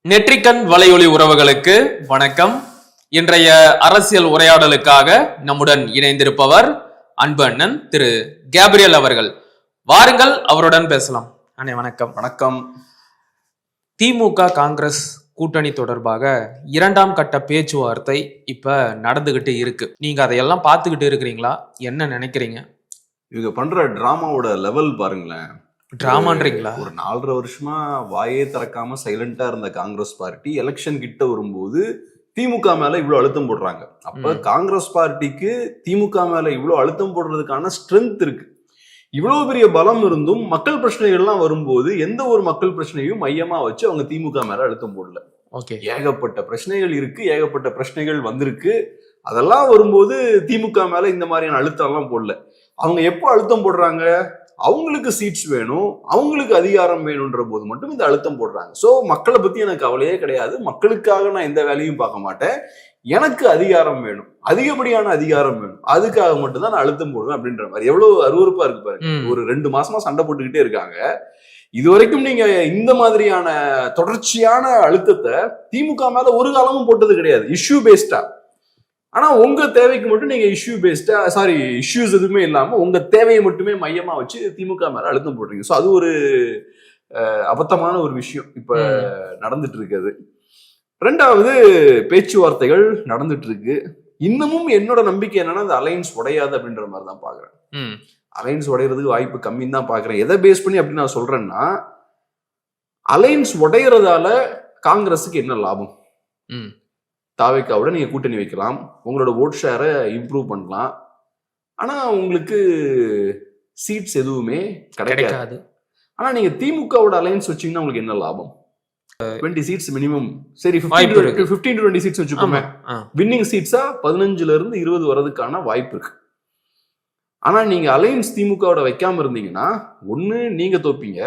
நெற்றிக்கண் வலையொலி உறவுகளுக்கு வணக்கம். இன்றைய அரசியல் உரையாடலுக்காக நம்முடன் இணைந்திருப்பவர் அன்பு அண்ணன் திரு கேப்ரியல் அவர்கள். வாருங்கள், அவருடன் பேசலாம். அண்ணே வணக்கம். வணக்கம். திமுக காங்கிரஸ் கூட்டணி தொடர்பாக இரண்டாம் கட்ட பேச்சுவார்த்தை இப்ப நடந்துகிட்டு இருக்கு. நீங்க அதையெல்லாம் பார்த்துக்கிட்டு இருக்கிறீங்களா? என்ன நினைக்கிறீங்க? இவங்க பண்ற டிராமாவோட லெவல் பாருங்களேன். டிராமான்றீங்களா? ஒரு 4.5 வருஷமா வாயே திறக்காம சைலண்டா இருந்த காங்கிரஸ் பார்ட்டி எலெக்ஷன் கிட்ட வரும்போது திமுக மேல இவ்வளவு அழுத்தம் போடுறாங்க. அப்ப காங்கிரஸ் பார்ட்டிக்கு திமுக மேல இவ்வளவு அழுத்தம் போடுறதுக்கான ஸ்ட்ரென்த் இருக்கு. இவ்வளவு பெரிய பலம் இருந்தும் மக்கள் பிரச்சனைகள்லாம் வரும்போது எந்த ஒரு மக்கள் பிரச்சனையும் மையமா வச்சு அவங்க திமுக மேல அழுத்தம் போடல. ஏகப்பட்ட பிரச்சனைகள் இருக்கு, ஏகப்பட்ட பிரச்சனைகள் வந்திருக்கு. அதெல்லாம் வரும்போது திமுக மேல இந்த மாதிரியான அழுத்தம் எல்லாம் போடல. அவங்க எப்போ அழுத்தம் போடுறாங்க? அவங்களுக்கு சீட்ஸ் வேணும், அவங்களுக்கு அதிகாரம் வேணும்ன்ற போது மட்டும் இந்த அழுத்தம் போடுறாங்க. சோ மக்களை பத்தி எனக்கு கவலையே கிடையாது, மக்களுக்காக நான் எந்த வேலையும் பார்க்க மாட்டேன், எனக்கு அதிகாரம் வேணும், அதிகப்படியான அதிகாரம் வேணும், அதுக்காக மட்டும்தான் நான் அழுத்தம் போடுவேன் அப்படின்ற மாதிரி. எவ்வளவு அருவருப்பா இருக்கு பாருங்க. ஒரு 2 மாசமா சண்டை போட்டுக்கிட்டே இருக்காங்க. இது வரைக்கும் நீங்க இந்த மாதிரியான தொடர்ச்சியான அழுத்தத்தை திமுக மேல ஒரு காலமும் போட்டது கிடையாது, இஷ்யூ பேஸ்டா. ஆனா உங்க தேவைக்கு மட்டும் நீங்க இஷ்யூஸ் எதுவுமே இல்லாம உங்க தேவையை மட்டுமே மையமா வச்சு திமுக மேல அழுத்தம் போடுறீங்க. சோ அது ஒரு அபத்தமான ஒரு விஷயம் இப்ப நடந்துட்டு இருக்குது. 2வது பேச்சுவார்த்தைகள் நடந்துட்டு இருக்கு. இன்னமும் என்னோட நம்பிக்கை என்னன்னா அந்த அலைன்ஸ் உடையாது அப்படின்ற மாதிரி தான் பாக்குறேன். அலைன்ஸ் உடையறதுக்கு வாய்ப்பு கம்மின்னு தான் பாக்குறேன். எதை பேஸ் பண்ணி அப்படின்னு நான் சொல்றேன்னா, அலைன்ஸ் உடையறதால காங்கிரஸுக்கு என்ன லாபம்? தாவேக்காவோட நீங்க கூட்டணி வைக்கலாம், உங்களோட ஓட் ஷேரை இம்ப்ரூவ் பண்ணலாம், ஆனா உங்களுக்கு சீட்ஸ் எதுவுமே கிடைக்காது. ஆனா நீங்க திமுகவோட அலையன்ஸ் வச்சீங்கன்னா உங்களுக்கு என்ன லாபம்? 20 சீட்ஸ் மினிமம். சரி, 15 to 20 சீட்ஸ் வச்சுக்கோமே. வின்னிங் சீட்ஸா 15ல இருந்து 20 வரதுக்கான வாய்ப்பு இருக்கு. ஆனா நீங்க அலையன்ஸ் திமுகவோட வைக்காம இருந்தீங்கன்னா, ஒண்ணு நீங்க தோப்பீங்க,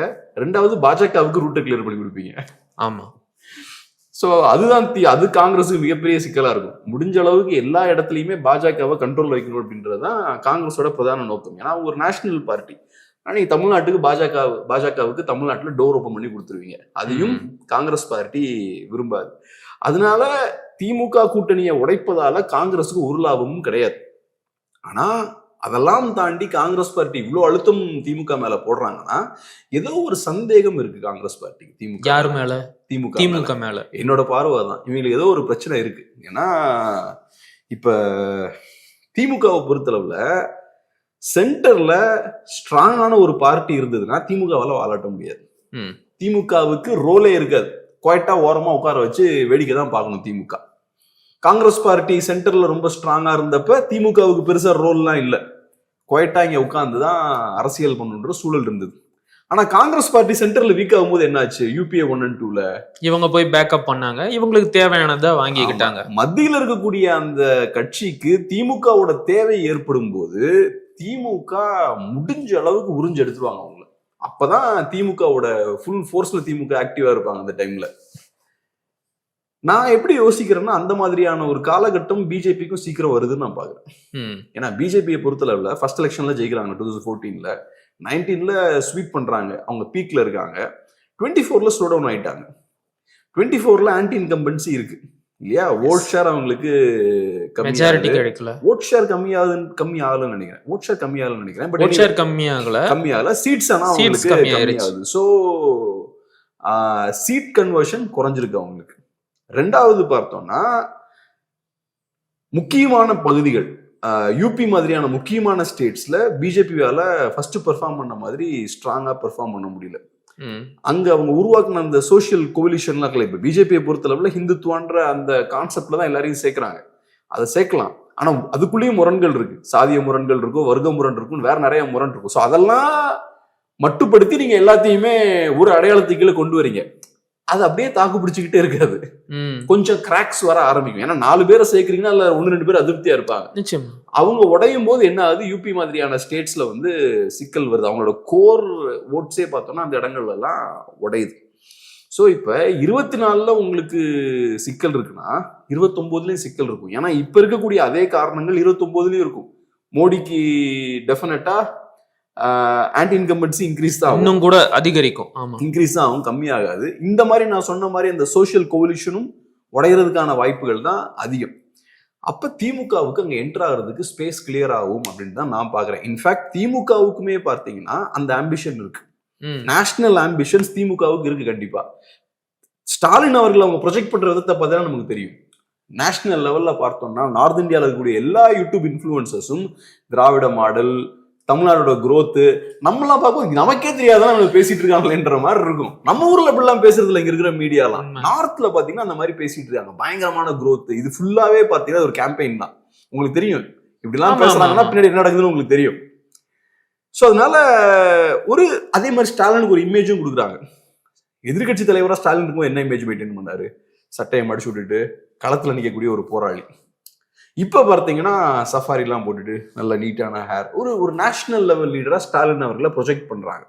2வது பாஜகவுக்கு ரூட்டை கிளியர் பண்ணி கொடுப்பீங்க. ஆமா. சோ அதுதான் அது காங்கிரஸுக்கு மிகப்பெரிய சிக்கலா இருக்கும். முடிஞ்ச அளவுக்கு எல்லா இடத்துலயுமே பாஜகவை கண்ட்ரோல் வைக்கணும் அப்படின்றதுதான் காங்கிரஸோட பிரதான நோக்கம். ஏன்னா ஒரு நேஷனல் பார்ட்டி. ஆனா நீங்க தமிழ்நாட்டுக்கு பாஜகவுக்கு தமிழ்நாட்டுல டோர் ஓபன் பண்ணி கொடுத்துருவீங்க. அதையும் காங்கிரஸ் பார்ட்டி விரும்பாது. அதனால திமுக கூட்டணியை உடைப்பதால காங்கிரஸுக்கு ஒரு லாபமும் கிடையாது. ஆனா அதெல்லாம் தாண்டி காங்கிரஸ் பார்ட்டி இவ்வளவு அழுத்தம் திமுக மேல போடுறாங்கன்னா ஏதோ ஒரு சந்தேகம் இருக்கு காங்கிரஸ் பார்ட்டிக்கு. திமுக யாரு மேல? திமுக மேல. என்னோட பார்வை தான், இவங்களுக்கு ஏதோ ஒரு பிரச்சனை இருக்கு. ஏன்னா இப்ப திமுகவை பொறுத்தளவுல சென்டர்ல ஸ்ட்ராங்கான ஒரு பார்ட்டி இருந்ததுன்னா திமுகவால வாழாட்ட முடியாது. திமுகவுக்கு ரோலே இருக்காது, குவாய்ட்டா ஓரமா உட்கார வச்சு வேடிக்கை தான் பார்க்கணும் திமுக. காங்கிரஸ் பார்ட்டி சென்டர்ல ரொம்ப ஸ்ட்ராங்கா இருந்தப்ப திமுகவுக்கு பெருசா ரோல்லாம் இல்ல, குவாய்ட்டா இங்க உட்கார்ந்துதான் அரசியல் பண்ணுன்ற சூழல் இருந்தது. ஆனா காங்கிரஸ் பார்ட்டி சென்டர்ல வீக் ஆகும் போது என்னாச்சு? UPA 1 and 2ல இவங்க போய் பேக்கப் பண்ணாங்க, இவங்களுக்கு தேவையானதை வாங்கிக்கிட்டாங்க. மத்தியில இருக்கக்கூடிய அந்த கட்சிக்கு திமுகவோட தேவை ஏற்படும் போது திமுக முடிஞ்ச அளவுக்கு உறிஞ்சு எடுத்துருவாங்க அவங்கள. அப்பதான் திமுகவோட ஃபுல் ஃபோர்ஸ்ல திமுக ஆக்டிவா இருப்பாங்க அந்த டைம்ல. நான் எப்படி யோசிக்கிறேன்னா, அந்த மாதிரியான ஒரு காலகட்டம் பிஜேபிக்கும் சீக்கிரம் வருதுன்னு நான் பாக்குறேன். ஏன்னா பிஜேபியை பொறுத்தளவுல ஃபர்ஸ்ட் எலெக்ஷன்ல ஜெயிக்கிறாங்க 2014ல, 19ல ஸ்வீப் பண்றாங்க, அவங்க பீக்ல இருக்காங்க. 24ல ஸ்லோ டவுன் ஆயிட்டாங்க. 24ல ஆன்டி இன்கம்பன்சி இருக்கு இல்லையா? ஓட் ஷேர் அவங்களுக்கு மெஜாரிட்டி கிடைக்கல. ஓட் ஷேர் கம்மியாகலன்னு நினைக்கிறேன். பட் ஓட் ஷேர் கம்மியாகல, சீட்ஸ் ஆனா அவங்களுக்கு கம்மியாகுது. சோ சீட் கன்வர்ஷன் குறைஞ்சிருக்கு அவங்களுக்கு. 2வது பார்த்தோம்னா, முக்கியமான பகுதிகள் யூபி மாதிரியான முக்கியமான ஸ்டேட்ஸ்ல பிஜேபியால ஃபர்ஸ்ட் பெர்ஃபார்ம் பண்ண மாதிரி ஸ்ட்ராங்கா பெர்ஃபார்ம் பண்ண முடியல. அங்க அவங்க உருவாக்குன அந்த சோசியல் கோலிஷன்லாம் இருக்கல. இப்ப பிஜேபியை பொறுத்தளவுல ஹிந்துத்துவான்ற அந்த கான்செப்ட்ல தான் எல்லாரையும் சேர்க்கிறாங்க. அதை சேர்க்கலாம், ஆனா அதுக்குள்ளேயும் முரண்கள் இருக்கு. சாதிய முரண்கள் இருக்கும், வர்க்க முரண் இருக்கும், வேற நிறைய முரண் இருக்கும். ஸோ அதெல்லாம் மட்டுப்படுத்தி நீங்க எல்லாத்தையுமே ஒரு அடையாளத்துக்குள்ள கொண்டு வரீங்க. அது அப்படியே தாக்கு பிடிச்சுக்கிட்டே இருக்காது, கொஞ்சம் கிராக்ஸ் வர ஆரம்பிக்கும். ஏன்னா 4 பேரை சேர்க்கறீங்கன்னா அதுல 1-2 பேர் அதிருப்தியா இருப்பாங்க. அவங்க உடையும் போது என்ன ஆகுது? யூபி மாதிரியான ஸ்டேட்ஸ்ல சிக்கல் வருது. அவங்களோட கோர் ஓட்ஸே பார்த்தோம்னா அந்த இடங்கள்ல எல்லாம் உடையுது. ஸோ இப்ப 24ல உங்களுக்கு சிக்கல் இருக்குன்னா 29லயும் சிக்கல் இருக்கும். ஏன்னா இப்ப இருக்கக்கூடிய அதே காரணங்கள் 29லயும் இருக்கும். மோடிக்கு டெஃபினட்டா ஆன்டி இன்கம்பன்சி இன்க்ரீஸ் தான் ஆகும், இன்னும் கூட அதிகரிக்கும். ஆமா, இன்க்ரீஸ் தான் ஆகும், கம்மியாகாது. இந்த மாதிரி நான் சொன்ன மாதிரி அந்த சோஷியல் கோலிஷனும் உடையிறதுக்கான வாய்ப்புகள் தான் அதிகம். அப்ப திமுகவுக்கு அங்க என்டர் ஆகிறதுக்கு ஸ்பேஸ் கிளியர் ஆகும் அப்படின்னு தான் நான் பாக்குறேன். இன்ஃபேக்ட் திமுகவுக்குமே பார்த்தீங்கன்னா அந்த ஆம்பிஷன் இருக்கு, நேஷனல் ஆம்பிஷன்ஸ் திமுகவுக்கு இருக்கு கண்டிப்பா. ஸ்டாலின் அவர்கள் அவங்க ப்ரொஜெக்ட் பண்ற விதத்தை பார்த்தா நமக்கு தெரியும். நேஷனல் லெவல்ல பார்த்தோம்னா நார்த் இந்தியாவில் இருக்கக்கூடிய எல்லா யூடியூப் இன்ஃபுளுசர்ஸும் திராவிட மாடல், தமிழ்நாடோட growth நம்மளாம் பார்க்கும் நமக்கே தெரியாதான் நம்ம பேசிட்டு இருக்காங்களேன்ற மாதிரி இருக்கும். நம்ம ஊர்ல இப்படிலாம் பேசுறது இல்லை, இங்க இருக்கிற மீடியாலாம். நார்த்ல பாத்தீங்கன்னா அந்த மாதிரி பேசிட்டு இருக்காங்க, பயங்கரமான growth. இது ஃபுல்லாவே பாத்தீங்கன்னா ஒரு கேம்பெயின் தான். உங்களுக்கு தெரியும் இப்படிலாம் பேசுறாங்கன்னா பின்னாடி என்ன நடக்குதுன்னு உங்களுக்கு தெரியும். ஸோ அதனால ஒரு அதே மாதிரி ஸ்டாலினுக்கு ஒரு இமேஜும் கொடுக்குறாங்க. எதிர்கட்சி தலைவராக ஸ்டாலின் இருக்கும் என்ன இமேஜ் மெயின்டைன் பண்ணாரு, சட்டையை மடிச்சு விட்டுட்டு களத்துல நிற்கக்கூடிய ஒரு போராளி. இப்ப பார்த்தீங்கன்னா சஃபாரிலாம் போட்டுட்டு நல்ல நீட்டான ஹேர், ஒரு நேஷனல் லெவல் லீடரா ஸ்டாலின் அவர்களை ப்ரொஜெக்ட் பண்றாங்க.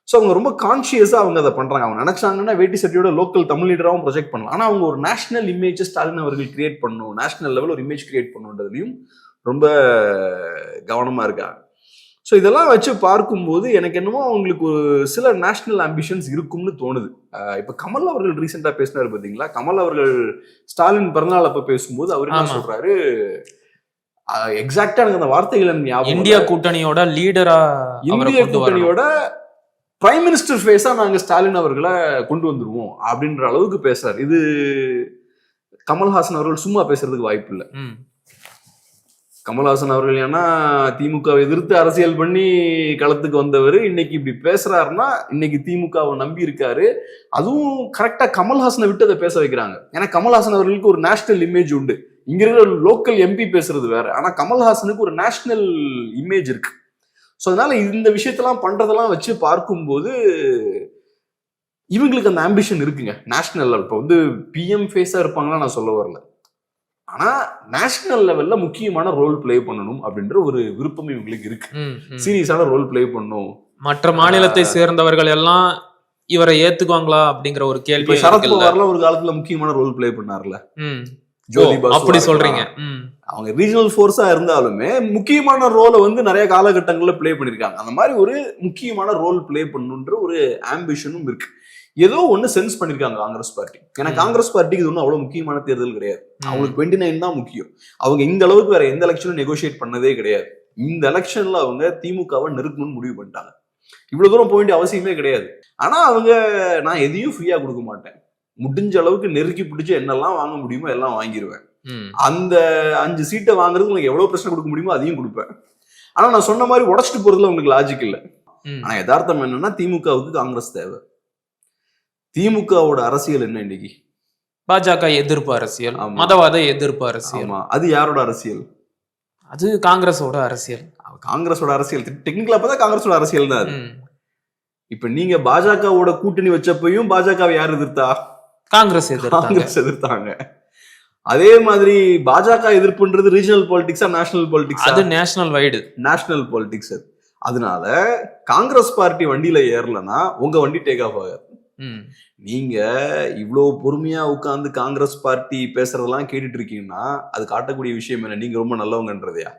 ஸோ அவங்க ரொம்ப கான்சியஸா அவங்க அதை பண்றாங்க. அவங்க நினைச்சாங்கன்னா வேட்டி சட்டியோட லோக்கல் தமிழ் லீடராகவும் ப்ரொஜெக்ட் பண்ணலாம். ஆனா அவங்க ஒரு நேஷனல் இமேஜ் ஸ்டாலின் அவர்கள் கிரியேட் பண்ணணும், நேஷனல் லெவல் ஒரு இமேஜ் கிரியேட் பண்ணணுன்றதுலையும் ரொம்ப கவனமா இருக்காங்க. ஸோ இதெல்லாம் வச்சு பார்க்கும்போது எனக்கு என்னமோ அவங்களுக்கு ஒரு சில நேஷனல் ஆம்பிஷன்ஸ் இருக்கும்னு தோணுது. இப்ப கமல் அவர்கள் ரீசெண்டா பேசினாரு பாத்தீங்களா, கமல் அவர்கள் ஸ்டாலின் பிறந்தநாள் அப்ப பேசும்போது அவர் என்ன சொல்றாரு, எக்ஸாக்டா எனக்கு அந்த வார்த்தைகள் ஞாபகம், இந்தியா கூட்டணியோட லீடரா, இந்திய கூட்டணியோட பிரைம் மினிஸ்டர் ஃபேஸா நாங்க ஸ்டாலின் அவர்களை கொண்டு வந்துருவோம் அப்படின்ற அளவுக்கு பேசுறாரு. இது கமல்ஹாசன் அவர்கள் சும்மா பேசுறதுக்கு வாய்ப்பு இல்லை. கமல்ஹாசன் அவர்கள் ஏன்னா திமுகவை எதிர்த்து அரசியல் பண்ணி களத்துக்கு வந்தவர், இன்னைக்கு இப்படி பேசுறாருன்னா இன்னைக்கு திமுகவை நம்பி இருக்காரு. அதுவும் கரெக்டா கமல்ஹாசனை விட்டு அதை பேச வைக்கிறாங்க. ஏன்னா கமல்ஹாசன் அவர்களுக்கு ஒரு நேஷனல் இமேஜ் உண்டு, இங்க இருக்கிற லோக்கல் எம்பி பேசுறது வேற, ஆனா கமல்ஹாசனுக்கு ஒரு நேஷனல் இமேஜ் இருக்கு. ஸோ அதனால இந்த விஷயத்தெல்லாம் பண்றதெல்லாம் வச்சு பார்க்கும்போது இவங்களுக்கு அந்த ஆம்பிஷன் இருக்குங்க நேஷனல் லெவல். இப்போ பிஎம் ஃபேஸா இருப்பாங்களா நான் சொல்ல வரல, ஆனா நேஷனல் லெவல்ல முக்கியமான ரோல் பிளே பண்ணணும் அப்படின்ற ஒரு விருப்பம் இவங்களுக்கு இருக்கு. சீரியஸான ரோல் பிளே பண்ணணும். மற்ற மாநிலத்தை சேர்ந்தவர்கள் எல்லாம் இவரை ஏத்துக்குவாங்களா அப்படிங்கிற ஒரு கேள்வி. சரத்பவார்லாம் ஒரு காலத்துல முக்கியமான ரோல் பிளே பண்ணார்ல, அப்படி சொல்றீங்க. அவங்க ரீஜனல் ஃபோர்ஸா இருந்தாலுமே முக்கியமான ரோலை நிறைய காலகட்டங்கள்ல பிளே பண்ணிருக்காங்க. அந்த மாதிரி ஒரு முக்கியமான ரோல் பிளே பண்ணுன்ற ஒரு ஆம்பிஷனும் இருக்கு. ஏதோ ஒண்ணு சென்ஸ் பண்ணிருக்காங்க காங்கிரஸ் பார்ட்டி. ஏன்னா காங்கிரஸ் பார்ட்டிக்கு இது ஒன்றும் அவ்வளவு முக்கியமான தேர்தல் கிடையாது. அவங்களுக்கு 29 தான் முக்கியம். அவங்க இந்த அளவுக்கு வேற எந்த எலெக்ஷனும் நெகோசியேட் பண்ணதே கிடையாது. இந்த எலெக்ஷன்ல அவங்க திமுகவை நெருக்கணும்னு முடிவு பண்ணிட்டாங்க. இவ்வளவு தூரம் போக வேண்டிய அவசியமே கிடையாது. ஆனா அவங்க நான் எதையும் ஃப்ரீயா கொடுக்க மாட்டேன், முடிஞ்ச அளவுக்கு நெருக்கி பிடிச்சு என்னெல்லாம் வாங்க முடியுமோ எல்லாம் வாங்கிடுவேன். அந்த 5 சீட்டை வாங்குறதுக்கு உங்களுக்கு எவ்வளவு பிரச்சனை கொடுக்க முடியுமோ அதையும் கொடுப்பேன். ஆனா நான் சொன்ன மாதிரி உடச்சிட்டு போறதுல உங்களுக்கு லாஜிக் இல்லை. ஆனா யதார்த்தம் என்னன்னா திமுகவுக்கு காங்கிரஸ் தேவை. திமுகவோட அரசியல் என்ன இன்னைக்கு? பாஜக எதிர்ப்பு அரசியல், மதவாத எதிர்ப்பு அரசியல். அது யாரோட அரசியல்? அது காங்கிரஸோட அரசியல். காங்கிரஸோட அரசியல் டெக்னிக்கலா பார்த்தா காங்கிரஸோட அரசியல் தான் அது. இப்ப நீங்க பாஜகவோட கூட்டணி வச்சப்பையும் பாஜகவை யார் எதிர்த்தா? காங்கிரஸ் எதிர்த்தாங்க. அதே மாதிரி பாஜக எதிர்ப்புன்றது ரீஜனல் பாலிடிக்ஸா நேஷனல் பாலிடிக்ஸா? அது நேஷனல் வைடு, நேஷனல் பாலிடிக்ஸ். அதனால காங்கிரஸ் பார்ட்டி வண்டியில ஏறலன்னா உங்க வண்டி டேக் ஆஃப் ஆகாது. நீங்க இவ்வளவு பொறுமையா உட்கார்ந்து காங்கிரஸ் பார்ட்டி பேசுறதெல்லாம் கேட்டுட்டு இருக்கீங்கன்னா அது காட்டக்கூடிய விஷயம் என்ன? நீங்க ரொம்ப நல்லவங்கன்றதையா?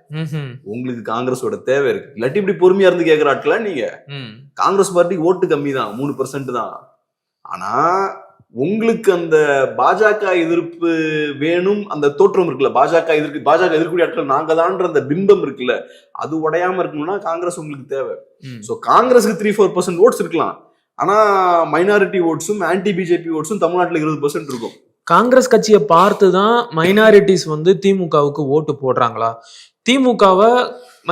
உங்களுக்கு காங்கிரஸோட தேவை இருக்கு. இல்லாட்டி இப்படி பொறுமையா இருந்து கேட்கிற ஆட்களா நீங்க? காங்கிரஸ் பார்ட்டிக்கு ஓட்டு கம்மி தான், 3% தான். ஆனா உங்களுக்கு அந்த பாஜக எதிர்ப்பு வேணும், அந்த தோற்றம் இருக்குல்ல, பாஜக எதிர்க்கக்கூடிய ஆட்கள் நாங்க தான்ற அந்த பிம்பம் இருக்குல்ல, அது உடையாம இருக்கணும்னா காங்கிரஸ் உங்களுக்கு தேவை. சோ காங்கிரஸுக்கு 3-4% ஓட்ஸ் இருக்கலாம், ஆனா மைனாரிட்டி ஓட்ஸும் ஆன்டி பிஜேபி ஓட்ஸும் தமிழ்நாட்டுல 20% இருக்கும். காங்கிரஸ் கட்சியை பார்த்துதான் மைனாரிட்டிஸ் திமுகவுக்கு ஓட்டு போடுறாங்களா? திமுகவை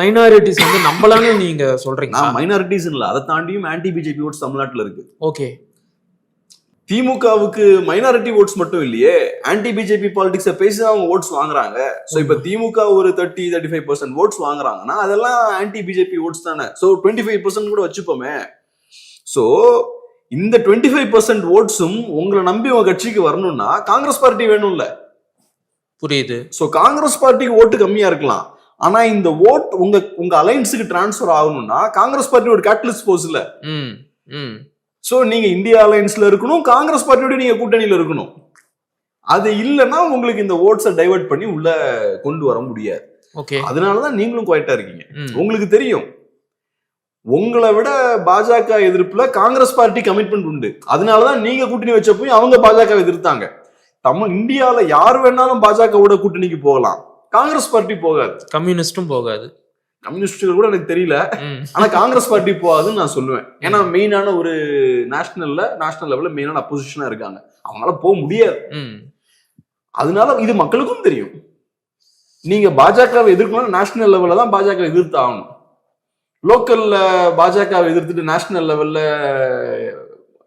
மைனாரிட்டிஸ் நம்பலான்னு நீங்க சொல்றீங்க? மைனாரிட்டிஸ் இல்ல, அதை தாண்டியும் ஆன்டி பிஜேபி ஓட்ஸ் தமிழ்நாட்டுல இருக்கு. ஓகே, திமுகவுக்கு மைனாரிட்டி ஓட்ஸ் மட்டும் இல்லையே, ஆன்டி பிஜேபி பாலிடிக்ஸை பேசிதான் அவங்க ஓட்ஸ் வாங்குறாங்க. சோ இப்ப திமுக ஒரு 30-35% ஓட்ஸ் வாங்குறாங்கன்னா அதெல்லாம் ஆன்டி பிஜேபி ஓட்ஸ் தானே. சோ 25% கூட வச்சுப்போமே. சோ இந்த 25% ஓட்ஸும் உங்களை நம்பி உங்க கட்சிக்கு வரணும்னா காங்கிரஸ் பார்ட்டி வேணும்ல. புரியுது. சோ காங்கிரஸ் பார்ட்டிக்கு ஓட்டு கம்மியா இருக்கலாம், ஆனா இந்த ஓட் உங்க அலைன்ஸுக்கு டிரான்ஸ்பர் ஆகணும்னா காங்கிரஸ் பார்ட்டி ஒரு கேட்டலிஸ்ட் ஃபோர்ஸ் இல்ல. சோ நீங்க இந்தியா அலைன்ஸ்ல இருக்கணும், காங்கிரஸ் பார்ட்டியோட நீங்க கூட்டணியில இருக்கணும். அது இல்லைன்னா உங்களுக்கு இந்த ஓட்ஸை டைவர்ட் பண்ணி உள்ள கொண்டு வர முடியாது. அதனாலதான் நீங்களும் குவைட்டா இருக்கீங்க. உங்களுக்கு தெரியும் உங்களை விட பாஜக எதிர்ப்புல காங்கிரஸ் பார்ட்டி கமிட்மெண்ட் உண்டு. அதனாலதான் நீங்க கூட்டணி வச்சப்போ அவங்க பாஜக எதிர்த்தாங்க. இந்தியால யார் வேணாலும் பாஜகவோட கூட்டணிக்கு போகலாம், காங்கிரஸ் பார்ட்டி போகாது, கம்யூனிஸ்டும் போகாது. கம்யூனிஸ்டுகள் கூட எனக்கு தெரியல, ஆனா காங்கிரஸ் பார்ட்டி போகாதுன்னு நான் சொல்லுவேன். ஏன்னா மெயினான ஒரு நேஷனல் லெவல்ல மெயினான அப்போசிஷனா இருக்காங்க, அவங்களால போக முடியாது. அதனால இது மக்களுக்கும் தெரியும். நீங்க பாஜகவை எதிர்க்கணும், நேஷனல் லெவல்ல தான் பாஜக எதிர்த்து ஆகணும். லோக்கல்ல பாஜகவை எதிர்த்துட்டு நேஷனல் லெவல்ல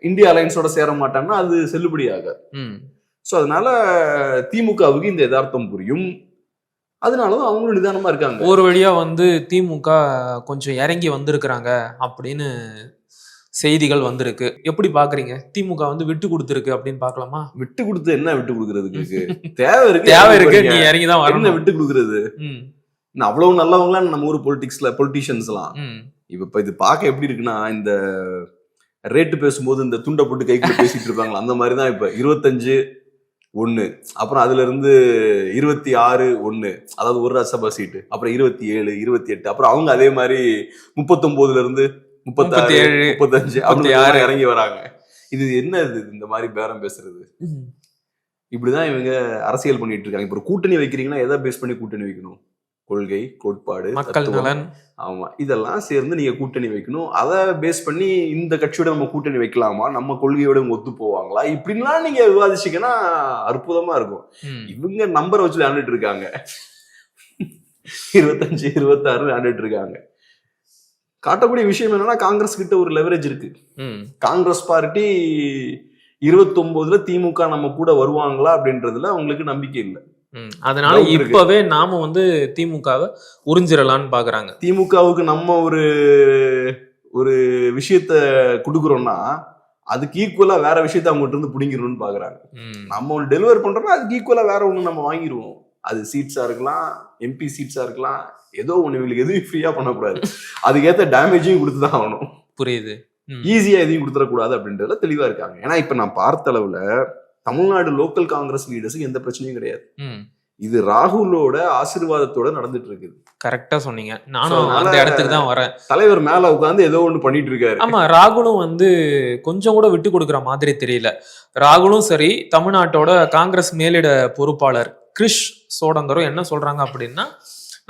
இந்தியா அலையன்ஸோட சேர மாட்டாங்கன்னா அது செல்லுபடி ஆகாது. சோ அதனால திமுகவுக்கு இந்த யதார்த்தம் புரியும், அதனாலதான் அவங்களும் நிதானமா இருக்காங்க. ஒரு வழியா திமுக கொஞ்சம் இறங்கி வந்திருக்கிறாங்க அப்படின்னு செய்திகள் வந்திருக்கு. எப்படி பாக்குறீங்க? திமுக விட்டு கொடுத்துருக்கு அப்படின்னு பாக்கலாமா? விட்டு கொடுத்து என்ன விட்டு கொடுக்கறதுக்கு? தேவை இருக்கு, நீ இறங்கிதான் வரணும். விட்டு கொடுக்கறது அவ்வளவு நல்லவங்களா நம்ம ஊர் பொலிட்டிஷியன்ஸ் எல்லாம். இப்ப இது பார்க்க எப்படி இருக்குன்னா, இந்த ரேட்டு பேசும்போது இந்த துண்டை போட்டு கைக்குள்ள பேசிட்டு இருப்பாங்களா, அந்த மாதிரிதான். இப்ப 25-1, அப்புறம் அதுல இருந்து 26-1, அதாவது ஒரு ராஜ்யசபா சீட்டு, அப்புறம் 27, 28, அப்புறம் அவங்க அதே மாதிரி 39 இருந்து 36, 35 அப்படி இறங்கி வராங்க. இது என்ன இந்த மாதிரி பேரம் பேசுறது? இப்படிதான் இவங்க அரசியல் பண்ணிட்டு இருக்காங்க. இப்ப ஒரு கூட்டணி வைக்கிறீங்கன்னா எதை பேஸ் பண்ணி கூட்டணி வைக்கணும்? கொள்கை, கோட்பாடு, மக்கள் நலன், ஆமா, இதெல்லாம் சேர்ந்து நீங்க கூட்டணி வைக்கணும். அதை பேஸ் பண்ணி இந்த கட்சியோட நம்ம கூட்டணி வைக்கலாமா, நம்ம கொள்கையோட ஒத்து போவாங்களா, இப்படின்லாம் நீங்க விவாதிச்சீங்கன்னா அற்புதமா இருக்கும். இவங்க நம்பரை வச்சு விளையாண்டுட்டு இருக்காங்க, 25, 26 விளையாண்டுட்டு இருக்காங்க. காட்டக்கூடிய விஷயம் என்னன்னா, காங்கிரஸ் கிட்ட ஒரு லெவரேஜ் இருக்கு. காங்கிரஸ் பார்ட்டி 29ல திமுக நம்ம கூட வருவாங்களா அப்படின்றதுல அவங்களுக்கு நம்பிக்கை இல்லை. அதனால இப்பவே நாம திமுகவை உறிஞ்சிடலான்னு பாக்குறாங்க. திமுகவுக்கு நம்ம ஒரு விஷயத்த கொடுக்குறோம்னா அதுக்கு ஈக்குவலா வேற விஷயத்த அவங்க இருந்து பிடிங்கிடணும்னு பாக்குறாங்க. நம்ம ஒன்று டெலிவர் பண்றோம்னா அதுக்கு ஈக்குவலா வேற ஒண்ணு நம்ம வாங்கிடுவோம். அது சீட்ஸா இருக்கலாம், எம்பி சீட்ஸா இருக்கலாம், ஏதோ ஒண்ணு. இவங்களுக்கு எதுவும் ஃப்ரீயா பண்ணக்கூடாது, அதுக்கேற்ற டேமேஜையும் கொடுத்துதான் ஆகணும். புரியுது. ஈஸியா எதையும் கொடுத்துடக்கூடாது அப்படின்றதுல தெளிவா இருக்காங்க. ஏன்னா இப்ப நான் பார்த்த அளவுல தமிழ்நாடு லோக்கல் காங்கிரஸ் லீடர்ஸுக்கு எந்த பிரச்சனையும் கிடையாது. இது ராகுலோட ஆசீர்வாதத்தோட நடந்துட்டு இருக்குது. கரெக்டா சொன்னீங்க. நானும் அந்த இடத்துக்கு தான் வரேன். தலைவர் மேல உட்கார்ந்து ஏதோ ஒண்ணு பண்ணிட்டு இருக்காரு. ஆமா, ராகுலும் கொஞ்சம் கூட விட்டு கொடுக்குற மாதிரி தெரியல. ராகுலும் சரி, தமிழ்நாட்டோட காங்கிரஸ் மேலிட பொறுப்பாளர் கிரிஷ் சோடங்கரும் என்ன சொல்றாங்க அப்படின்னா,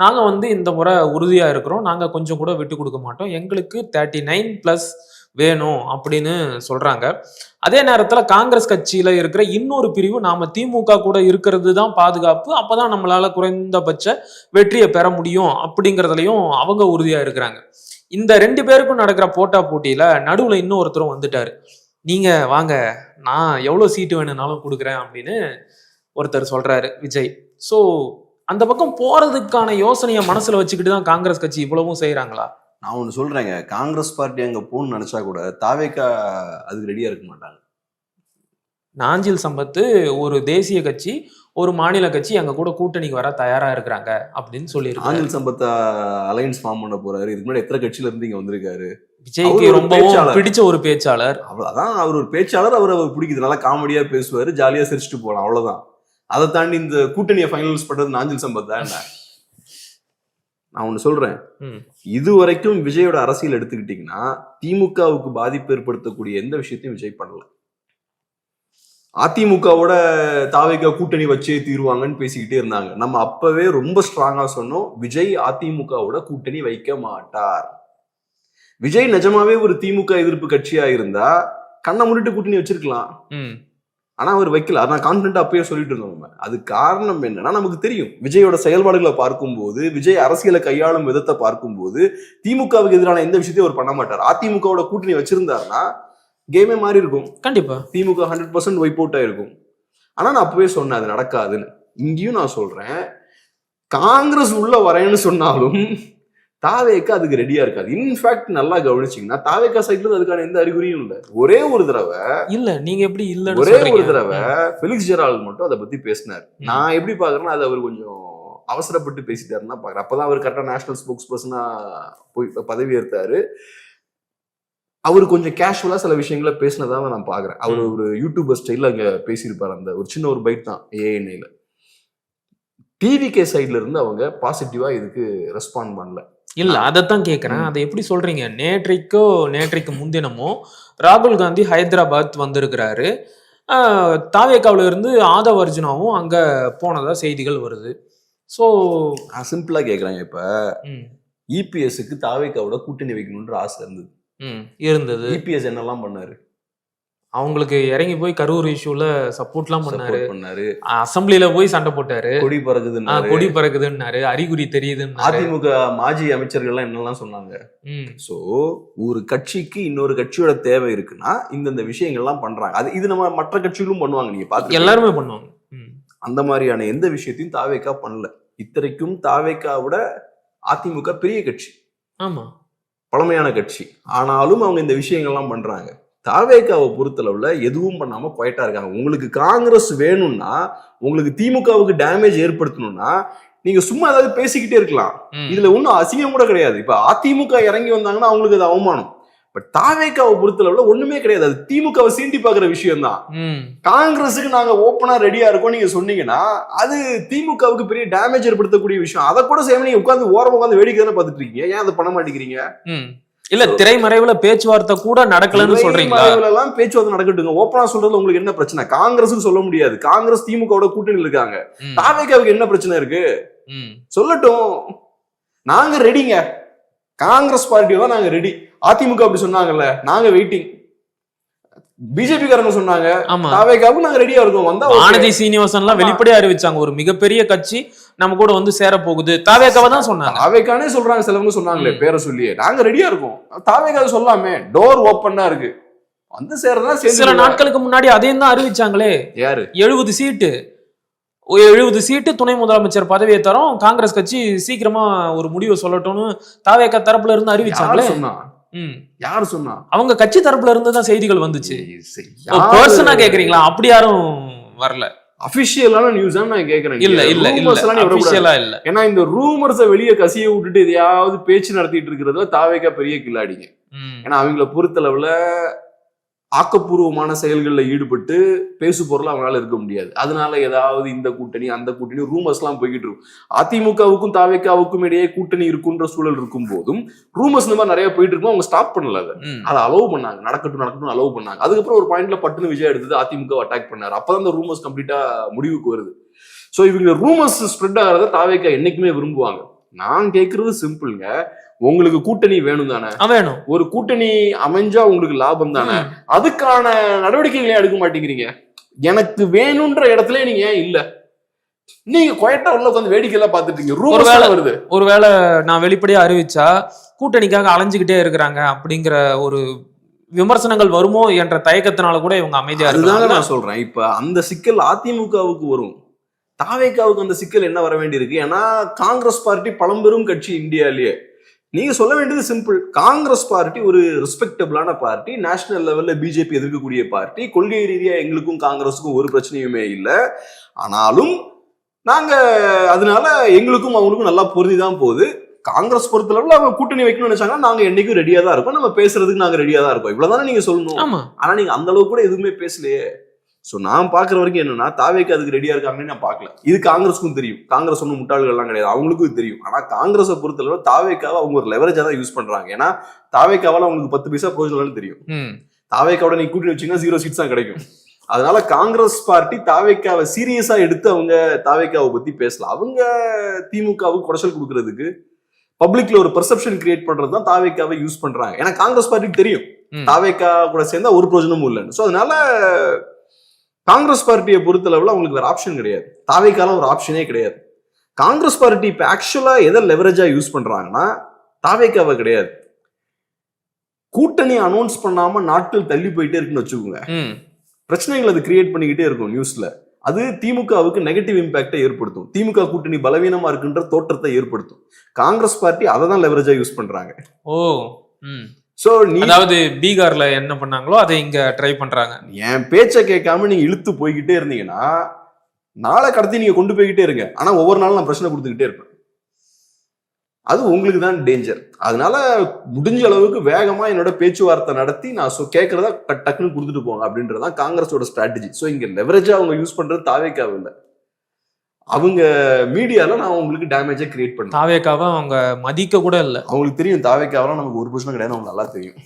நாங்க இந்த முறை உறுதியா இருக்கிறோம், நாங்க கொஞ்சம் கூட விட்டு கொடுக்க மாட்டோம், எங்களுக்கு 39+ வேணும் அப்படின்னு சொல்றாங்க. அதே நேரத்துல காங்கிரஸ் கட்சியில இருக்கிற இன்னொரு பிரிவு, நாம திமுக கூட இருக்கிறது தான் பாதுகாப்பு, அப்பதான் நம்மளால குறைந்தபட்ச வெற்றியை பெற முடியும் அப்படிங்கறதுலயும் அவங்க உறுதியா இருக்கிறாங்க. இந்த 2 பேருக்கும் நடக்கிற போட்டா போட்டியில நடுவுல இன்னொருத்தரும் வந்துட்டாரு. நீங்க வாங்க, நான் எவ்வளவு சீட்டு வேணும்னாலும் கொடுக்குறேன் அப்படின்னு ஒருத்தர் சொல்றாரு, விஜய். சோ அந்த பக்கம் போறதுக்கான யோசனையை மனசுல வச்சுக்கிட்டு தான் காங்கிரஸ் கட்சி இவ்வளவும் செய்யறாங்களா? நான் ஒண்ணு சொல்றேங்க, காங்கிரஸ் பார்ட்டி அங்க போகணும்னு நினைச்சா கூட தாவேகா அதுக்கு ரெடியா இருக்க மாட்டாங்க. நாஞ்சில் சம்பத்து ஒரு தேசிய கட்சி, ஒரு மாநில கட்சி அங்க கூட கூட்டணிக்கு வர தயாரா இருக்கிறாங்க அப்படின்னு சொல்லியிருக்காங்க. நாஞ்சில் சம்பத் அலையன்ஸ் ஃபார்ம் பண்ண போறாரு. இதுக்கு முன்னாடி எத்தனை கட்சியில இருந்து இங்க வந்திருக்காரு. விஜய்க்கு ரொம்பவும் பிடிச்ச ஒரு பேச்சாளர். அவ்வளவுதான், அவர் ஒரு பேச்சாளர், அவர் பிடிக்குது, நல்லா காமெடியா பேசுவாரு, ஜாலியா சிரிச்சுட்டு போலாம், அவ்வளவுதான். அதை தாண்டி இந்த கூட்டணியை ஃபைனல்ஸ் பண்றது நாஞ்சில் சம்பத் தான். என்ன நான் ஒண்ணு சொல்றேன், இதுவரைக்கும் விஜயோட அரசியல் எடுத்துக்கிட்டீங்கன்னா திமுகவுக்கு பாதிப்பு ஏற்படுத்தக்கூடிய எந்த விஷயத்தையும் விஜய் பண்ணல. அதிமுகவோட தாவேகா கூட்டணி வச்சே தீருவாங்கன்னு பேசிக்கிட்டே இருந்தாங்க. நம்ம அப்பவே ரொம்ப ஸ்ட்ராங்கா சொன்னோம், விஜய் அதிமுகவோட கூட்டணி வைக்க மாட்டார். விஜய் நிஜமாவே ஒரு திமுக எதிர்ப்பு கட்சியா இருந்தா கண்ணை மூடிட்டு கூட்டணி வச்சிருக்கலாம், ஆனா அவர் வைக்கல. அதான் கான்பிடண்டா அப்பயே சொல்லிட்டு இருந்தோம் நம்ம. அது காரணம் என்னன்னா, நமக்கு தெரியும் விஜயோட செயல்பாடுகளை பார்க்கும்போது, விஜய் அரசியலை கையாளும் விதத்தை பார்க்கும்போது திமுகவுக்கு எதிரான எந்த விஷயத்தையும் அவர் பண்ண மாட்டார். அதிமுகவோட கூட்டணி வச்சிருந்தாருன்னா கேமே மாறி இருக்கும். கண்டிப்பா திமுக 100% வைப் அவுட் ஆயிருக்கும். ஆனா நான் அப்பவே சொன்னேன் அது நடக்காதுன்னு. இங்கேயும் நான் சொல்றேன், காங்கிரஸ் உள்ள வரேன்னு சொன்னாலும் தாவேக்கா அதுக்கு ரெடியா இருக்காது. இன்ஃபேக்ட் நல்லா கவனிச்சீங்கன்னா தாவேக்கா சைட்ல அதுக்கான எந்த அறிகுறியும் இல்லை. ஒரே ஒரு தடவை இல்ல, நீங்க எப்படி இல்ல, ஒரே ஒரு தடவை ஃபெலிக்ஸ் ஜெரால்ட் மட்டும் அதை பத்தி பேசினார். நான் எப்படி பாக்குறேன்னா, அது அவர் கொஞ்சம் அவசரப்பட்டு பேசிட்டாருன்னா பாக்குறேன். அப்பதான் அவர் கரெக்டா நேஷனல் ஸ்போக்ஸ் பர்சனா போய் பதவி ஏற்றாரு. அவரு கொஞ்சம் கேஷுவலா சில விஷயங்களை பேசினதான் நான் பாக்குறேன். அவர் ஒரு யூடியூபர் ஸ்டைல அங்க பேசியிருப்பாரு. அந்த ஒரு சின்ன ஒரு பைட் தான் ஏஎன்ஐல. டிவிகே சைட்ல இருந்து அவங்க பாசிட்டிவா இதுக்கு ரெஸ்பாண்ட் பண்ணல. இல்ல அதைத்தான் கேக்குறேன். அதை எப்படி சொல்றீங்க? நேற்றைக்கு முன்தினமோ ராகுல் காந்தி ஹைதராபாத் வந்திருக்கிறாரு. தாவேகாவில இருந்து ஆதவ் அர்ஜுனாவும் அங்க போனதா செய்திகள் வருது. சோ நான் சிம்பிளா கேக்குறேன், இப்ப இபிஎஸ்க்கு தாவேகாவோட கூட்டணி வைக்கணும்ன்ற ஆசை இருந்தது. இபிஎஸ் என்னெல்லாம் பண்ணாரு? அவங்களுக்கு இறங்கி போய் கரூர் இஷ்யூல சப்போர்ட்லாம் பண்ணாரு. அசம்பிளில போய் சண்டை போட்டாரு. கொடி பறக்குதுன்னாரு, அறிகுறி தெரியுதுன்னு. அதிமுக மாஜி அமைச்சர்கள் எல்லாம் என்னெல்லாம் சொன்னாங்க. சோ ஒரு கட்சிக்கு இன்னொரு கட்சியோட தேவை இருக்குன்னா இந்த விஷயங்கள்லாம் பண்றாங்க. அது இது நம்ம மற்ற கட்சிகளும் பண்ணுவாங்க, நீங்க பாத்து எல்லாருமே பண்ணுவாங்க. அந்த மாதிரியான எந்த விஷயத்தையும் தாவேகா பண்ணல. இத்தனைக்கும் தாவேகாவோட அதிமுக பெரிய கட்சி, ஆமா, பழமையான கட்சி. ஆனாலும் அவங்க இந்த விஷயங்கள்லாம் பண்றாங்க. தாவேகாவை பொறுத்தளவுல எதுவும் பண்ணாம குவைட்டா இருக்காங்க. உங்களுக்கு காங்கிரஸ் வேணும்னா, உங்களுக்கு திமுகவுக்கு டேமேஜ் ஏற்படுத்தணும்னா நீங்க சும்மா ஏதாவது பேசிக்கிட்டே இருக்கலாம். இதுல ஒன்னும் அசிங்கம் கூட கிடையாது. இப்ப அதிமுக இறங்கி வந்தாங்கன்னா அவங்களுக்கு அது அவமானம். பட் தாவேகாவை பொறுத்தளவுல ஒண்ணுமே கிடையாது. அது திமுகவை சீண்டி பாக்குற விஷயம் தான். காங்கிரஸுக்கு நாங்க ஓப்பனா ரெடியா இருக்கோம் நீங்க சொன்னீங்கன்னா அது திமுகவுக்கு பெரிய டேமேஜ் ஏற்படுத்தக்கூடிய விஷயம். அதை கூட சேவை நீங்க உட்காந்து ஓரமா உட்காந்து வேடிக்கை தானே பாத்துட்டு இருக்கீங்க. ஏன் அதை பண்ண மாட்டேங்கிறீங்க? இல்ல திரைமறைவுல பேச்சுவார்த்தை கூட நடக்கலன்னு சொல்றீங்களா? எல்லாம் பேச்சுவார்த்தை நடக்கட்டுங்க. ஓப்பனா சொல்றது உங்களுக்கு என்ன பிரச்சனை? காங்கிரஸுக்கு சொல்ல முடியாது. காங்கிரஸ் திமுகவோட கூட்டணியில் இருக்காங்க. தாவேகாவுக்கு என்ன பிரச்சனை இருக்கு சொல்லட்டும். நாங்க ரெடிங்க. காங்கிரஸ் பார்ட்டி தான் நாங்க ரெடி. அதிமுக அப்படி சொன்னாங்கல்ல, நாங்க வெயிட்டிங். பிஜேபி காரங்க சொன்னாங்க தாவேகாவுக்கு நாங்க ரெடியா இருக்கோம். வந்தா ஆனந்தி சீனிவாசன் எல்லாம் வெளிப்படையா அறிவிச்சாங்க, ஒரு மிகப்பெரிய கட்சி நம்ம கூட வந்து சேர போகுது. தாவேகாவை தான் சொன்னாங்க. தாவேகானே சொல்றாங்க, சிலவங்க சொன்னாங்களே பேரை சொல்லியே நாங்க ரெடியா இருக்கோம். தாவேகா சொல்லாமே, டோர் ஓப்பனா இருக்கு, வந்து சேரதான். சில நாட்களுக்கு முன்னாடி அதையும் தான் அறிவிச்சாங்களே. யாரு? 70 சீட்டு துணை முதலமைச்சர் பதவியை தரோம், காங்கிரஸ் கட்சி சீக்கிரமா ஒரு முடிவை சொல்லட்டும்னு தாவேகா தரப்புல இருந்து அறிவிச்சாங்களே. யாரு சொன்னா? அவங்க கட்சி தரப்புல இருந்து தான் செய்திகள் வந்துச்சு. பர்சனா கேக்குறீங்களா? அப்படி யாரும் வரல. அபிஷியலான நியூஸ் தான் நான் கேக்குறேன். இல்ல. ஏன்னா இந்த ரூமர்ஸை வெளியே கசிய விட்டுட்டு எதையாவது பேச்சு நடத்திட்டு இருக்கிறதுல தாவேகா பெரிய கில்லாடிங்க. ஏன்னா அவங்கள பொறுத்தளவுல ஆக்கப்பூர்வமான செயல்களில் ஈடுபட்டு பேசு பொருள் அவங்களால இருக்க முடியாது. அதனால ஏதாவது இந்த கூட்டணி அந்த கூட்டணி ரூமர்ஸ் எல்லாம் போய்கிட்டு இருக்கும். அதிமுகவுக்கும் தாவேகாவுக்கும் இடையே கூட்டணி இருக்குன்ற சூழல் இருக்கும் போதும் ரூமர்ஸ் இந்த மாதிரி நிறைய போயிட்டு இருக்கும். அவங்க ஸ்டாப் பண்ணல, அதை அலோவ் பண்ணாங்க. நடக்கட்டும் அலோவ் பண்ணாங்க. அதுக்கப்புறம் ஒரு பாயிண்ட்ல பட்டுன்னு விஜய் எடுத்தது அதிமுக அட்டாக் பண்ணாரு. அப்பதான் இந்த ரூமர்ஸ் கம்ப்ளீட்டா முடிவுக்கு வருது. சோ இவங்க ரூமர்ஸ் ஸ்ப்ரெட் ஆகிறத தாவேகா என்னைக்குமே விரும்புவாங்க. நான் கேட்கறது சிம்பிள்ங்க, உங்களுக்கு கூட்டணி வேணும் தானே? வேணும். ஒரு கூட்டணி அமைஞ்சா உங்களுக்கு லாபம் தானே? அதுக்கான நடவடிக்கைகளை எடுக்க மாட்டேங்கிறீங்க. எனக்கு வேணும்ன்ற இடத்துல நீங்க ஏன் இல்ல? நீங்க குவைட்டா உள்ள உட்காந்து வேடிக்கை எல்லாம் பாத்துட்டீங்க. ஒருவேளை நான் வெளிப்படையா அறிவிச்சா கூட்டணிக்காக அலைஞ்சுக்கிட்டே இருக்கிறாங்க அப்படிங்கிற ஒரு விமர்சனங்கள் வருமோ என்ற தயக்கத்தினால கூட இவங்க அமைதியா இருக்காங்க. நான் சொல்றேன், இப்ப அந்த சிக்கல் அதிமுகவுக்கு வரும். தாவேகாவுக்கு அந்த சிக்கல் என்ன வர வேண்டி இருக்கு? ஏன்னா காங்கிரஸ் பார்ட்டி பழம்பெரும் கட்சி இந்தியாலேயே. நீங்க சொல்ல வேண்டியது சிம்பிள், காங்கிரஸ் பார்ட்டி ஒரு ரெஸ்பெக்டபிளான பார்ட்டி, நேஷனல் லெவல்ல பிஜேபி எதிர்க்கக்கூடிய பார்ட்டி. கொள்கை ரீதியா எங்களுக்கும் காங்கிரஸுக்கும் ஒரு பிரச்சனையுமே இல்லை. ஆனாலும் நாங்க அதனால எங்களுக்கும் அவங்களுக்கும் நல்லா பொருந்திதான் போகுது. காங்கிரஸ் பொறுத்தளவுல அவங்க கூட்டணி வைக்கணும்னு நினைச்சாங்கன்னா நாங்க என்னைக்கும் ரெடியா தான் இருக்கோம், நம்ம பேசுறதுக்கு நாங்க ரெடியா தான் இருக்கோம். இவ்வளவுதானே நீங்க சொல்லணும். ஆனா நீங்க அந்த அளவுக்கு கூட எதுவுமே பேசலையே. சோ நான் பாக்குற வரைக்கும் என்னன்னா தாவேக்கு அதுக்கு ரெடியா இருக்காங்கன்னு நான் பாக்கல. இது காங்கிரஸுக்கும் தெரியும். காங்கிரஸ் ஒன்னும் முட்டாள்கள் எல்லாம் கிடையாது, அவங்களுக்கும் தெரியும். ஆனா காங்கிரஸை பொறுத்தளவு தாவேக்காவை அவங்க ஒரு லெவரேஜா தான் யூஸ் பண்றாங்க. ஏன்னா தாவேக்காவால அவங்களுக்கு 10 பைசா பிரோஜனம் தெரியும். தாவேக்காவோட நீ கூட்டணி வச்சீங்கன்னா 0 சீட்ஸ் தான் கிடைக்கும். அதனால காங்கிரஸ் பார்ட்டி தாவேக்காவை சீரியஸா எடுத்து அவங்க தாவேக்காவை பத்தி பேசலாம். அவங்க திமுகவுக்கு குடைச்சல் கொடுக்கறதுக்கு பப்ளிக்ல ஒரு பெர்செப்ஷன் கிரியேட் பண்றதுதான் தாவேக்காவை யூஸ் பண்றாங்க. ஏன்னா காங்கிரஸ் பார்ட்டிக்கு தெரியும் தாவேக்கா கூட சேர்ந்தா ஒரு பிரோஜனமும் இல்லைன்னு. சோ அதனால காங்கிரஸ் பார்ட்டியை பொறுத்தளவுல அவங்களுக்கு வேற ஆப்ஷன் கிடையாது. தாவேக்கால ஒரு ஆப்ஷனே கிடையாது. காங்கிரஸ் பார்ட்டி இப்ப ஆக்சுவலா எதை லெவரேஜா யூஸ் பண்றாங்கன்னா தாவேக்காவை கிடையாது. கூட்டணி அனௌன்ஸ் பண்ணாம நாட்கள் தள்ளி போயிட்டே இருக்குன்னு வச்சுக்கோங்க, பிரச்சனைகள் அது கிரியேட் பண்ணிக்கிட்டே இருக்கும் நியூஸ்ல. அது திமுகவுக்கு நெகட்டிவ் இம்பாக்டை ஏற்படுத்தும். திமுக கூட்டணி பலவீனமா இருக்குன்ற தோற்றத்தை ஏற்படுத்தும். காங்கிரஸ் பார்ட்டி அதை தான் லெவரேஜா யூஸ் பண்றாங்க. அதாவது பீகார்ல என்ன பண்ணாங்களோ அதை இங்க ட்ரை பண்றாங்க. என் பேச்சை கேட்காம நீங்க இழுத்து போய்கிட்டே இருந்தீங்கன்னா நாளை கடத்தி நீங்க கொண்டு போய்கிட்டே இருங்க. ஆனா ஒவ்வொரு நாளும் நான் பிரச்சனை கொடுத்துக்கிட்டே இருப்பேன். அது உங்களுக்கு தான் டேஞ்சர். அதனால முடிஞ்ச அளவுக்கு வேகமா என்னோட பேச்சுவார்த்தை நடத்தி நான் கேட்கறதா டக்குன்னு கொடுத்துட்டு போங்க அப்படின்றதான் காங்கிரஸோட ஸ்ட்ராட்டஜி. ஸோ இங்க லெவரேஜா அவங்க யூஸ் பண்றது தாவேக்காவை இல்லை, அவங்க மீடியால நான் உங்களுக்கு டேமேஜை கிரியேட் பண்ணேன். தாவேக்காவை அவங்க மதிக்க கூட இல்லை. அவங்களுக்கு தெரியும் தாவேக்காவெல்லாம் நமக்கு ஒரு பிரச்சனை கிடையாது, அவங்க நல்லா தெரியும்.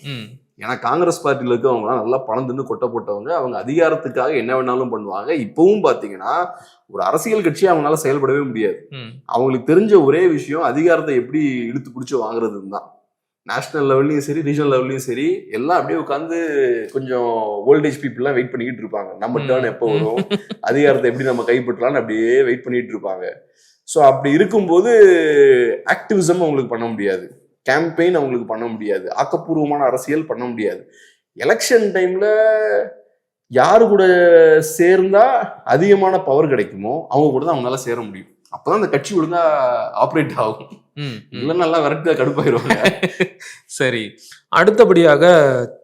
ஏன்னா காங்கிரஸ் பார்ட்டியில இருக்கவங்கலாம் நல்லா பணம் தின்னு கொட்ட போட்டவங்க. அவங்க அதிகாரத்துக்காக என்ன வேணாலும் பண்ணுவாங்க. இப்பவும் பாத்தீங்கன்னா ஒரு அரசியல் கட்சியை அவங்களால செயல்படவே முடியாது. அவங்களுக்கு தெரிஞ்ச ஒரே விஷயம் அதிகாரத்தை எப்படி இழுத்து பிடிச்சி வாங்குறதுன்னு தான். நேஷனல் லெவல்லையும் சரி, ரீஜனல் லெவல்லையும் சரி, எல்லாம் அப்படியே உட்காந்து கொஞ்சம் ஓல்டேஜ் பீப்புள்லாம் வெயிட் பண்ணிக்கிட்டு இருப்பாங்க. நம்ம டேர்ன் எப்போ வரும், அதிகாரத்தை எப்படி நம்ம கைப்பற்றலாம்னு அப்படியே வெயிட் பண்ணிட்டு இருப்பாங்க. ஸோ அப்படி இருக்கும்போது ஆக்டிவிசம் அவங்களுக்கு பண்ண முடியாது, கேம்பெயின் அவங்களுக்கு பண்ண முடியாது, ஆக்கப்பூர்வமான அரசியல் பண்ண முடியாது. எலெக்ஷன் டைம்ல யாரு கூட சேர்ந்தா அதிகமான பவர் கிடைக்குமோ அவங்க கூட தான் அவங்களால சேர முடியும். அப்பதான் அந்த கட்சி ஒழுங்கா ஆப்ரேட் ஆகும். இல்லைன்னா நல்லா விரட்டு கடுப்பாயிருவாங்க. சரி, அடுத்தபடியாக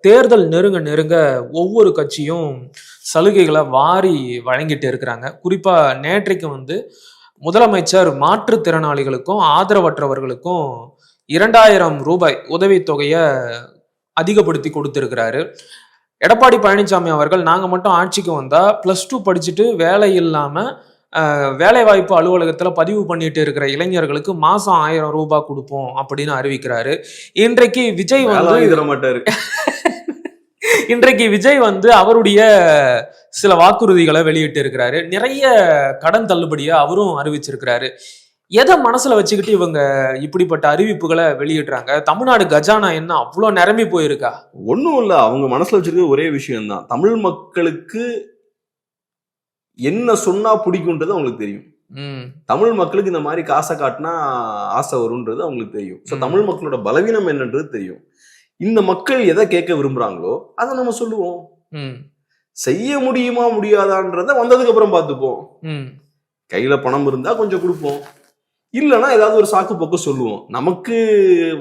தேர்தல் நெருங்க நெருங்க ஒவ்வொரு கட்சியும் சலுகைகளை வாரி வழங்கிட்டு இருக்கிறாங்க. குறிப்பா நேற்றைக்கு முதலமைச்சர் மாற்றுத்திறனாளிகளுக்கும் ஆதரவற்றவர்களுக்கும் 2000 ரூபாய் உதவித்தொகையை அதிகப்படுத்தி கொடுத்திருக்கிறாரு. எடப்பாடி பழனிசாமி அவர்கள் நாங்க மட்டும் ஆட்சிக்கு வந்தா +2 படிச்சுட்டு வேலை இல்லாம வேலைவாய்ப்பு அலுவலகத்துல பதிவு பண்ணிட்டு இருக்கிற இளைஞர்களுக்கு மாசம் 1000 ரூபாய் கொடுப்போம் அப்படின்னு அறிவிக்கிறாரு. இன்றைக்கு விஜய் இன்றைக்கு விஜய் அவருடைய சில வாக்குறுதிகளை வெளியிட்டு இருக்கிறாரு. நிறைய கடன் தள்ளுபடியா அவரும் அறிவிச்சிருக்கிறாரு. எதை மனசுல வச்சுக்கிட்டு இவங்க இப்படிப்பட்ட அறிவிப்புகளை வெளியிடுறாங்க? தமிழ்நாடு கஜானா என்ன அவ்வளவு நிரம்பி போயிருக்கா? ஒண்ணும் இல்ல, அவங்க மனசுல வச்சிருக்க ஒரே விஷயம் தான், தமிழ் மக்களுக்கு என்ன சொன்னா பிடிக்கும்ன்றது அவங்களுக்கு தெரியும். தமிழ் மக்களுக்கு இந்த மாதிரி காசை காட்டினா ஆசை வரும்ன்றது அவங்களுக்கு தெரியும். ஸோ தமிழ் மக்களோட பலவீனம் என்னன்றது தெரியும். இந்த மக்கள் எதை கேட்க விரும்புறாங்களோ அதை நம்ம சொல்லுவோம். செய்ய முடியுமா முடியாதான்றத வந்ததுக்கு அப்புறம் பார்த்துப்போம். கையில பணம் இருந்தா கொஞ்சம் கொடுப்போம், இல்லைன்னா ஏதாவது ஒரு சாக்கு போக்கு சொல்லுவோம். நமக்கு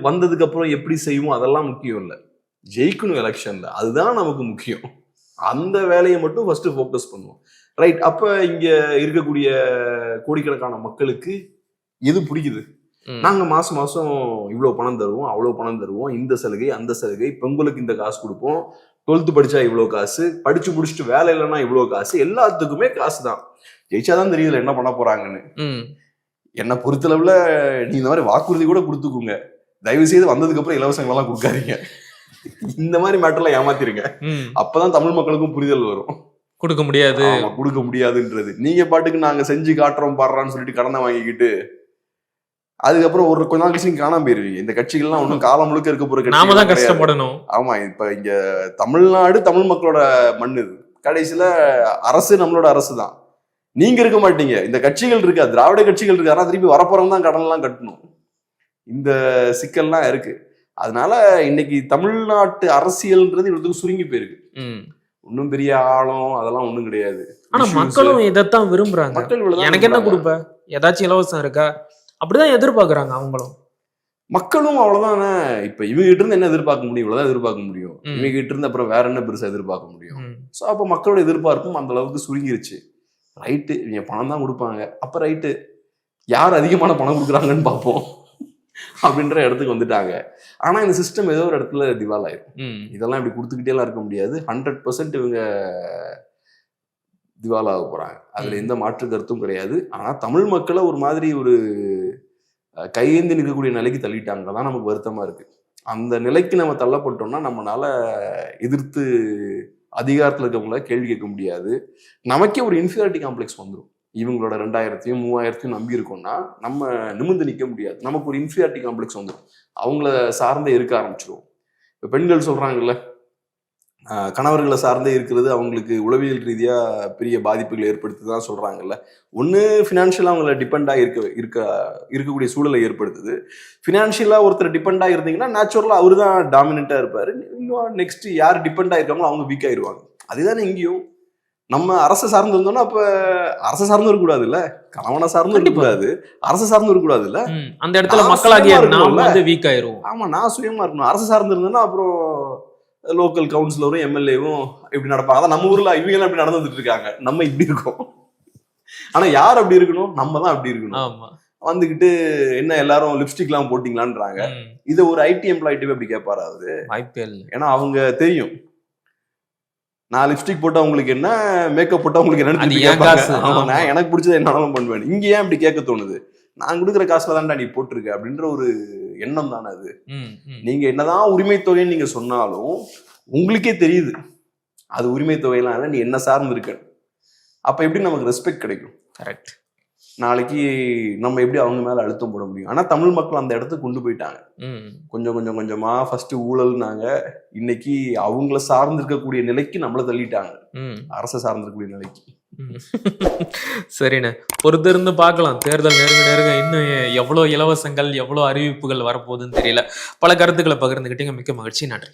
வந்ததுக்கு அப்புறம் எப்படி செய்வோம் அதெல்லாம் முக்கியம் இல்லை, ஜெயிக்கணும் எலெக்ஷன்ல, அதுதான் நமக்கு முக்கியம். அந்த வேலையை மட்டும் ஃபர்ஸ்ட் ஃபோக்கஸ் பண்ணுவோம். ரைட். அப்ப இங்க இருக்கக்கூடிய கோடிக்கணக்கான மக்களுக்கு எது பிடிக்குது? நாங்க மாசம் மாசம் இவ்வளவு பணம் தருவோம், அவ்வளவு பணம் தருவோம், இந்த சலுகை அந்த சலுகை, பொங்கலுக்கு இந்த காசு கொடுப்போம், 12th படிச்சா இவ்வளவு காசு, படிச்சு முடிச்சுட்டு வேலை இல்லைன்னா இவ்வளவு காசு, எல்லாத்துக்குமே காசு தான். ஜெயிச்சாதான் தெரியல என்ன பண்ண போறாங்கன்னு. என்னை பொறுத்தளவுல நீ இந்த மாதிரி வாக்குறுதி கூட கொடுத்துக்குங்க, தயவு செய்து வந்ததுக்கு அப்புறம் இலவசங்கள் எல்லாம் கொடுக்காதீங்க. இந்த மாதிரி மேட்டர்லாம் ஏமாத்திருங்க, அப்பதான் தமிழ் மக்களுக்கும் புரிதல் வரும். கொடுக்க முடியாது, கொடுக்க முடியாதுன்றது. நீங்க பாட்டுக்கு நாங்க செஞ்சு காட்டுறோம் பாடுறான்னு சொல்லிட்டு கடனை வாங்கிக்கிட்டு அதுக்கப்புறம் ஒரு கொஞ்ச நாள் கட்சி காணாம போயிருவீங்க. இந்த கட்சிகள்லாம் ஒன்றும் காலம் முழுக்க இருக்க போற நாம தான் கஷ்டப்படணும். ஆமா, இப்ப இங்க தமிழ்நாடு தமிழ் மக்களோட மண்ணு, கடைசியில அரசு நம்மளோட அரசு தான். நீங்க இருக்க மாட்டீங்க, இந்த கட்சிகள் இருக்கா, திராவிட கட்சிகள் இருக்கு, ஆனா திருப்பி வரப்போறவங்க தான் கடன் எல்லாம் கட்டணும். இந்த சிக்கல்லாம் இருக்கு. அதனால இன்னைக்கு தமிழ்நாட்டு அரசியல்ன்றது இவ்வளவுக்கு சுருங்கி போயிருக்கு. ஒன்னும் பெரிய ஆழம் அதெல்லாம் ஒண்ணும் கிடையாது. ஆனா மக்களும் இதைத்தான் விரும்புறாங்க. மக்கள் எனக்கு என்ன கொடுப்ப, ஏதாச்சும் இலவசம் இருக்கா, அப்படிதான் எதிர்பார்க்கறாங்க அவங்களும். மக்களும் அவ்வளவுதானே. இப்ப இவங்க கிட்ட இருந்து என்ன எதிர்பார்க்க முடியும்? இவ்வளவுதான் எதிர்பார்க்க முடியும். இவங்க கிட்ட இருந்து அப்புறம் வேற என்ன பெருசா எதிர்பார்க்க முடியும்? சோ அப்ப மக்களோட எதிர்பார்ப்பும் அந்த அளவுக்கு சுருங்கிருச்சு. ரைட்டு, இவங்க பணம் தான் கொடுப்பாங்க, அப்ப ரைட்டு யார் அதிகமான பணம் கொடுக்குறாங்கன்னு பார்ப்போம் அப்படின்ற இடத்துக்கு வந்துட்டாங்க. ஆனா இந்த சிஸ்டம் ஏதோ ஒரு இடத்துல திவால் ஆயிரும். இதெல்லாம் இப்படி கொடுத்துக்கிட்டே எல்லாம் இருக்க முடியாது. 100% இவங்க திவால் ஆக போறாங்க, அதுல எந்த மாற்று கருத்தும் கிடையாது. ஆனா தமிழ் மக்களை ஒரு மாதிரி ஒரு கையேந்தி நிற்கக்கூடிய நிலைக்கு தள்ளிட்டாங்க. தான் நமக்கு வருத்தமா இருக்கு. அந்த நிலைக்கு நம்ம தள்ளப்பட்டோம்னா நம்மளால எதிர்த்து அதிகாரத்துல இருக்கவங்கள கேள்வி கேட்க முடியாது. நமக்கே ஒரு இன்ஃபீரியாரிட்டி காம்ப்ளெக்ஸ் வந்துடும். இவங்களோட 2000-3000 நம்பி இருக்கோம்னா நம்ம நிமிர்ந்து நிற்க முடியாது. நமக்கு ஒரு இன்ஃபீரியாரிட்டி காம்ப்ளெக்ஸ் வந்துடும், அவங்கள சார்ந்தே இருக்க ஆரம்பிச்சிருவோம். இப்போ பெண்கள் சொல்றாங்கல்ல, கணவர்களை சார்ந்தே இருக்கிறது அவங்களுக்கு உளவியல் ரீதியா பெரிய பாதிப்புகளை ஏற்படுத்துதான் சொல்றாங்கல்ல. ஒன்று ஃபினான்ஷியலா அவங்கள டிபெண்டா இருக்கக்கூடிய சூழலை ஏற்படுத்துது. ஃபினான்ஷியலா ஒருத்தர் டிபெண்டா இருந்தீங்கன்னா நேச்சுரலா அவரு தான் டாமினண்டா இருப்பாரு. இன்னும் நெக்ஸ்ட் யார் டிபெண்டா இருக்காங்களோ அவங்க வீக் ஆயிடுவாங்க. அதுதானே இங்கேயும். நம்ம அரசை சார்ந்து இருந்தோம்னா அப்ப அரசை சார்ந்து இருக்கக்கூடாது இல்ல, கணவனை சார்ந்து இருக்கக்கூடாது, அரசை சார்ந்து இருக்கக்கூடாது இல்ல. அந்த இடத்துல மக்களாகிய நாம வீக் ஆயிரும். ஆமா, நான் சுயமா இருக்கணும். அரசு சார்ந்து இருந்தேன்னா அப்புறம் லோக்கல் கவுன்சிலரும் எம்எல்ஏவும் இப்படி நடப்பாங்க. அதான் நம்ம ஊர்ல இவங்க எல்லாம் இப்படி நடந்துட்டு இருக்காங்க, நம்ம இப்படி இருக்கோம். ஆனா யார் அப்படி இருக்கணும்? நம்ம தான் அப்படி இருக்கணும். வந்துகிட்டு என்ன எல்லாரும் லிப்ஸ்டிக் எல்லாம் போட்டீங்களான்றாங்க. இதை ஒரு ஐடி எம்ப்ளாயிட்டே அப்படி கேட்பாரு அவரு? வாய்ப்பே இல்லை. ஏன்னா அவங்க தெரியும் நான் லிப்ஸ்டிக் போட்டா உங்களுக்கு என்ன, மேக்கப் போட்டா உங்களுக்கு என்னன்னு அது திருப்பி என் கேட்பாங்க. காசு. ஆமா, ஆமா. நான் எனக்கு பிடிச்சதை என்னாலும் பண்ணுவேன். இங்க ஏன் இப்படி கேட்க தோணுது? நான் கொடுக்குற காசுல தான்டா நீ போட்டிருக்க அப்படின்ற ஒரு எண்ணம் தானே அது. நீங்க என்னதான் உரிமை தொகைன்னு நீங்க சொன்னாலும் உங்களுக்கே தெரியுது அது உரிமை தொகையெல்லாம் இல்ல, நீ என்ன சார்ந்து இருக்க. அப்ப எப்படி நமக்கு ரெஸ்பெக்ட் கிடைக்கும்? கரெக்ட். நாளைக்கு நம்ம எப்படி அவங்க மேல அழுத்தம் போட முடியும்? ஆனா தமிழ் மக்கள் அந்த இடத்துக்கு கொண்டு போயிட்டாங்க. கொஞ்சம் கொஞ்சம் கொஞ்சமா ஃபர்ஸ்ட் ஊழல்னாங்க, இன்னைக்கு அவங்கள சார்ந்து இருக்கக்கூடிய நிலைக்கு நம்மள தள்ளிட்டாங்க, அரசை சார்ந்து இருக்கக்கூடிய நிலைக்கு. சரிண்ணே, பொறுத்திருந்து பார்க்கலாம். தேர்தல் நெருங்க நெருங்க இன்னும் எவ்வளவு இலவசங்கள், எவ்வளவு அறிவிப்புகள் வரப்போகுதுன்னு தெரியல. பல கருத்துக்களை பகிர்ந்துக்கிட்டீங்க. மிக்க மகிழ்ச்சி. நன்றி.